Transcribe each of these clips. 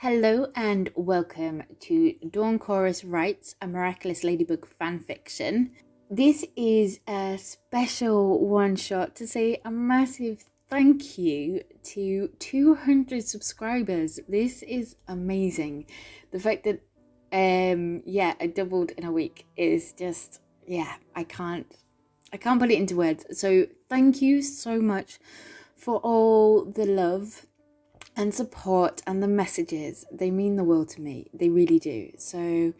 Hello and welcome to Dawn Chorus Writes a Miraculous Ladybug Fanfiction. This is a special one-shot to say a massive thank you to 200 subscribers. This is amazing. The fact that I doubled in a week is just, I can't put it into words. So thank you so much for all the love and support and the messages. They mean the world to me. They really do. So,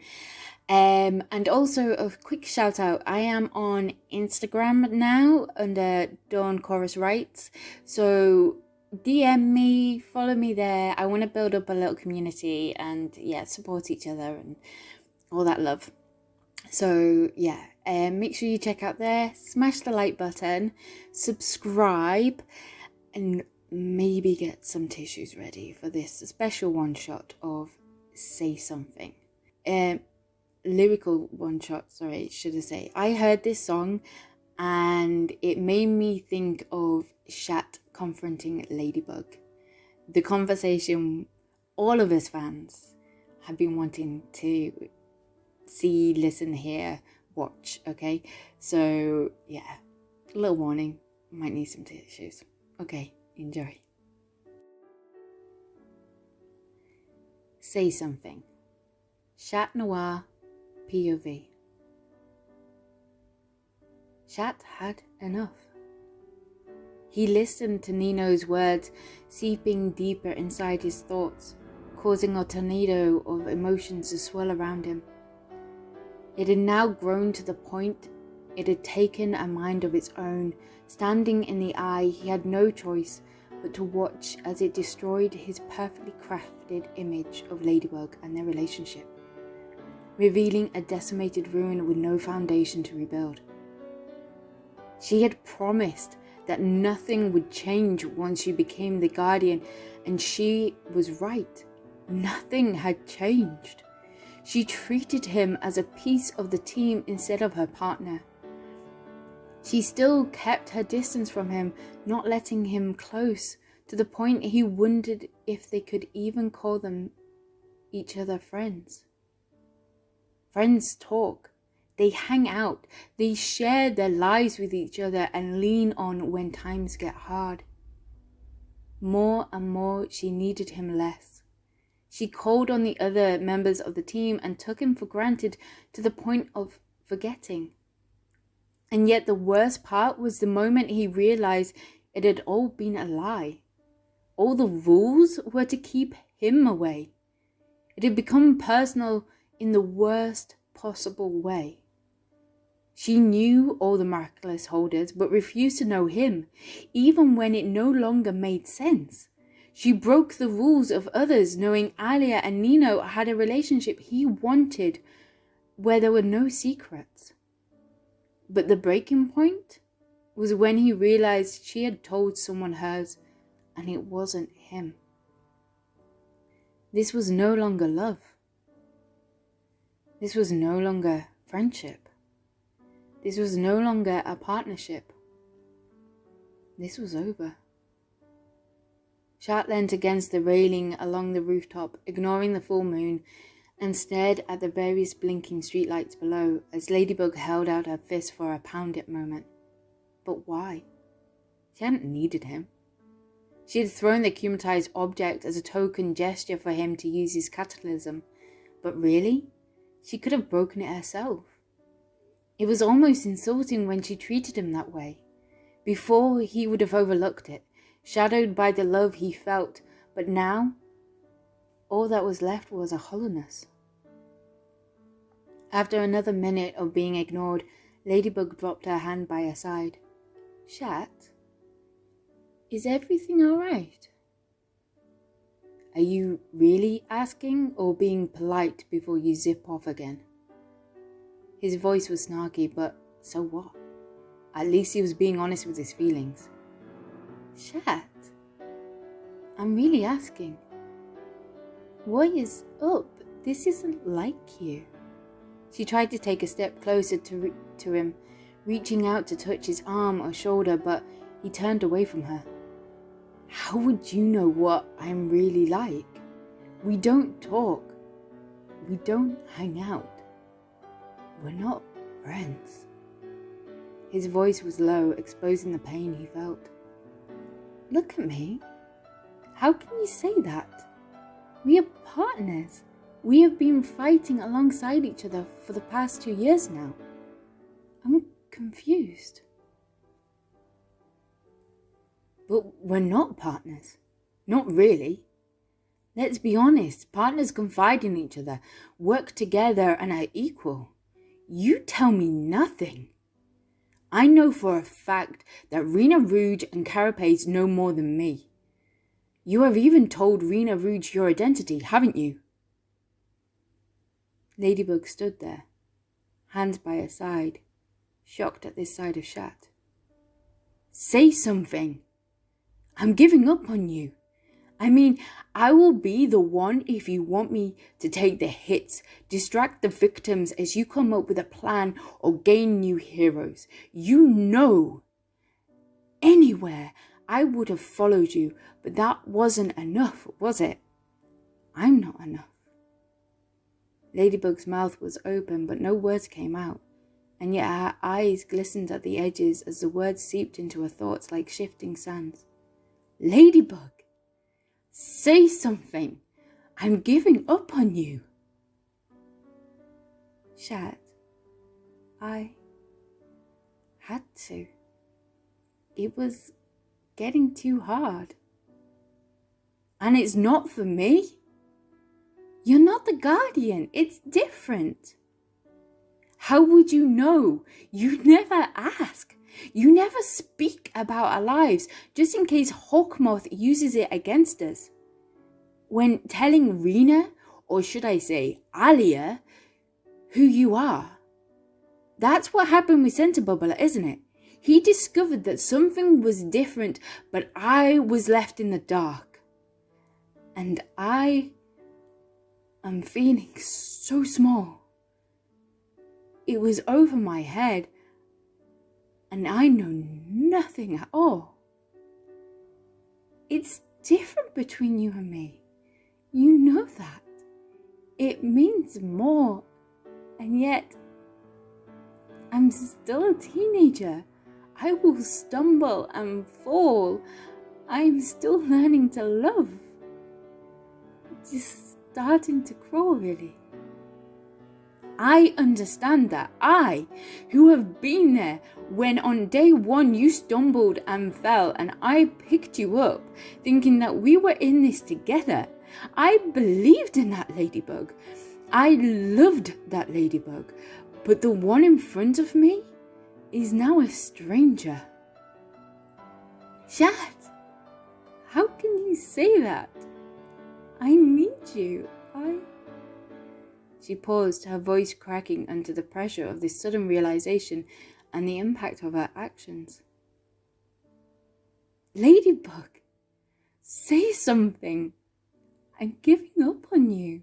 and also a quick shout out. I am on Instagram now under Dawn Chorus Writes. So DM me, follow me there. I want to build up a little community and support each other and all that love. So make sure you check out there, smash the like button, subscribe, and maybe get some tissues ready for this special one shot of Say Something. Lyrical one shot, should I say. I heard this song and it made me think of Shat confronting Ladybug. The conversation all of us fans have been wanting to see, listen, hear, watch, okay? So, a little warning, might need some tissues. Okay, enjoy. Say Something. Chat Noir POV. Chat had enough. He listened to Nino's words seeping deeper inside his thoughts, causing a tornado of emotions to swirl around him. It had now grown to the point it had taken a mind of its own. Standing in the eye, he had no choice but to watch as it destroyed his perfectly crafted image of Ladybug and their relationship, revealing a decimated ruin with no foundation to rebuild. She had promised that nothing would change once she became the guardian, and she was right. Nothing had changed. She treated him as a piece of the team instead of her partner. She still kept her distance from him, not letting him close, to the point he wondered if they could even call them each other friends. Friends talk, they hang out, they share their lives with each other and lean on when times get hard. More and more she needed him less. She called on the other members of the team and took him for granted to the point of forgetting. And yet the worst part was the moment he realized it had all been a lie. All the rules were to keep him away. It had become personal in the worst possible way. She knew all the miraculous holders, but refused to know him, even when it no longer made sense. She broke the rules of others, knowing Alia and Nino had a relationship he wanted, where there were no secrets. But the breaking point was when he realized she had told someone hers, and it wasn't him. This was no longer love. This was no longer friendship. This was no longer a partnership. This was over. Shat leant against the railing along the rooftop, ignoring the full moon, and stared at the various blinking streetlights below as Ladybug held out her fist for a pound-it moment. But why? She hadn't needed him. She had thrown the akumatized object as a token gesture for him to use his catalysm, but really, she could have broken it herself. It was almost insulting when she treated him that way. Before, he would have overlooked it, shadowed by the love he felt, but now, all that was left was a hollowness. After another minute of being ignored, Ladybug dropped her hand by her side. Shat, is everything all right? Are you really asking or being polite before you zip off again? His voice was snarky, but so what? At least he was being honest with his feelings. Shat, I'm really asking. What is up? This isn't like you. She tried to take a step closer to him, reaching out to touch his arm or shoulder, but he turned away from her. How would you know what I'm really like? We don't talk. We don't hang out. We're not friends." His voice was low, exposing the pain he felt. "Look at me. How can you say that? We are partners. We have been fighting alongside each other for the past 2 years now. I'm confused." "But we're not partners. Not really. Let's be honest, partners confide in each other, work together, and are equal. You tell me nothing. I know for a fact that Rena Rouge and Carapace know more than me. You have even told Rena Rouge your identity, haven't you?" Ladybug stood there, hands by her side, shocked at this side of Shat. "Say something. I'm giving up on you. I mean, I will be the one if you want me to take the hits, distract the victims as you come up with a plan or gain new heroes. You know. Anywhere, I would have followed you, but that wasn't enough, was it? I'm not enough." Ladybug's mouth was open, but no words came out, and yet her eyes glistened at the edges as the words seeped into her thoughts like shifting sands. "Ladybug! Say something. I'm giving up on you." "Shat, I had to. It was getting too hard." "And it's not for me? You're not the guardian. It's different." "How would you know? You never ask. You never speak about our lives, just in case Hawkmoth uses it against us. When telling Rena, or should I say Alia, who you are. That's what happened with Centerbubbler, isn't it? He discovered that something was different, but I was left in the dark. And I am feeling so small. It was over my head, and I know nothing at all. It's different between you and me. You know that. It means more, and yet I'm still a teenager. I will stumble and fall. I'm still learning to love. Just starting to crawl, really. I understand that. I, who have been there when on day one you stumbled and fell and I picked you up, thinking that we were in this together. I believed in that ladybug. I loved that ladybug. But the one in front of me is now a stranger. Shat, how can you say that? I need you. She paused, her voice cracking under the pressure of this sudden realization and the impact of her actions. Ladybug, say something. I'm giving up on you.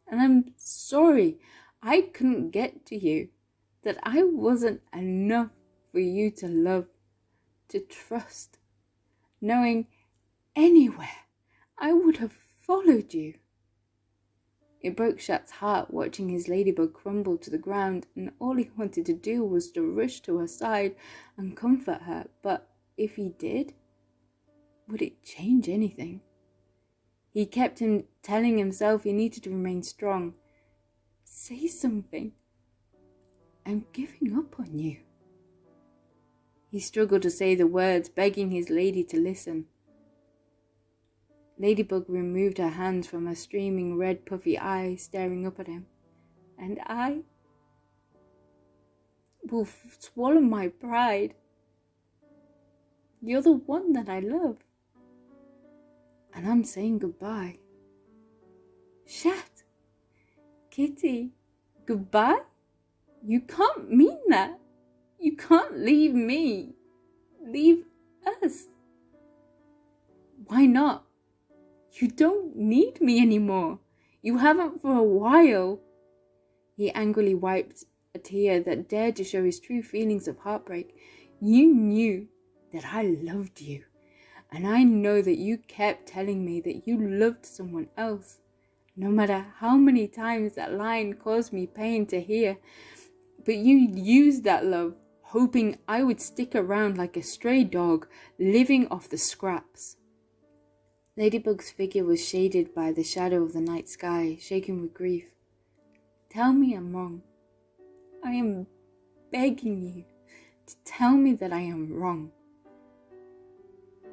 And I'm sorry I couldn't get to you, that I wasn't enough for you to love, to trust, knowing anywhere I would have followed you. It broke Shat's heart watching his ladybug crumble to the ground, and all he wanted to do was to rush to her side and comfort her. But if he did, would it change anything? He kept telling himself he needed to remain strong. Say something. I'm giving up on you. He struggled to say the words, begging his lady to listen. Ladybug removed her hands from her streaming red puffy eyes, staring up at him. And I will swallow my pride. You're the one that I love. And I'm saying goodbye. Shat, Kitty, goodbye? You can't mean that. You can't leave me. Leave us. Why not? You don't need me anymore. You haven't for a while. He angrily wiped a tear that dared to show his true feelings of heartbreak. You knew that I loved you, And I know that you kept telling me that you loved someone else. No matter how many times that line caused me pain to hear. But you used that love, hoping I would stick around like a stray dog, living off the scraps. Ladybug's figure was shaded by the shadow of the night sky, shaken with grief. Tell me I'm wrong. I am begging you to tell me that I am wrong.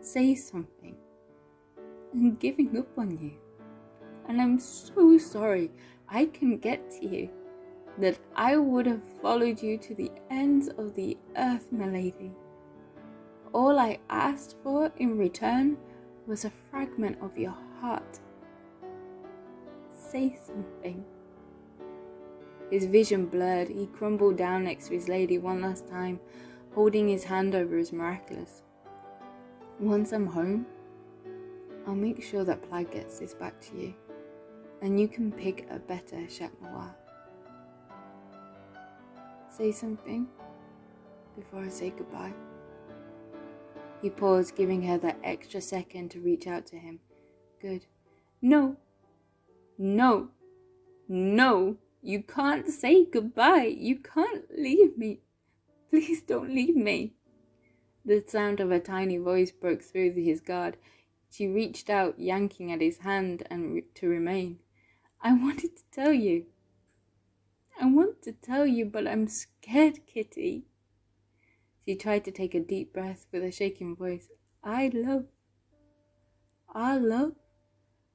Say something. I'm giving up on you. And I'm so sorry I couldn't get to you. That I would have followed you to the ends of the earth, my lady. All I asked for in return was a fragment of your heart. Say something. His vision blurred. He crumbled down next to his lady one last time, holding his hand over his Miraculous. Once I'm home, I'll make sure that Plaid gets this back to you, and you can pick a better Chat Noir. Say something before I say goodbye. He paused, giving her that extra second to reach out to him. Good. No. No. No. You can't say goodbye. You can't leave me. Please don't leave me. The sound of a tiny voice broke through his guard. She reached out, yanking at his hand and to remain. I wanted to tell you. I want to tell you, but I'm scared, Kitty. She tried to take a deep breath with a shaking voice. Our love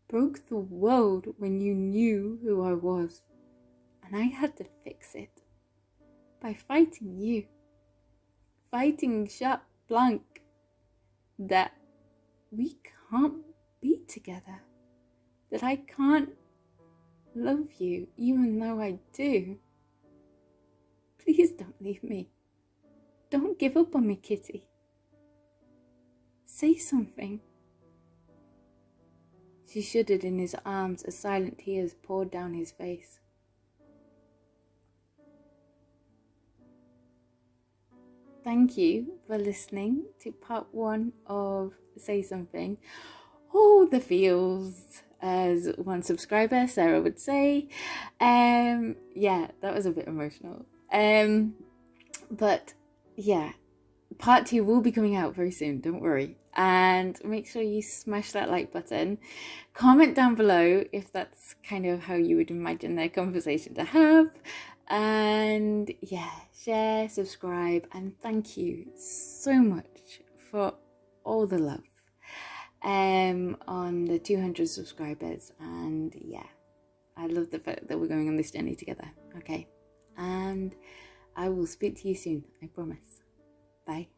broke the world when you knew who I was. And I had to fix it by fighting you. Fighting Chat Blanc. That we can't be together. That I can't love you even though I do. Please don't leave me. Don't give up on me, Kitty. Say something. She shuddered in his arms as silent tears poured down his face. Thank you for listening to part 1 of Say Something. Oh, the feels, as one subscriber, Sarah, would say. Yeah, that was a bit emotional. But yeah, part 2 will be coming out very soon, don't worry. And make sure you smash that like button. Comment down below if that's kind of how you would imagine their conversation to have. And yeah, share, subscribe, and thank you so much for all the love on the 200 subscribers. And yeah, I love the fact that we're going on this journey together. Okay, and I will speak to you soon, I promise. Bye.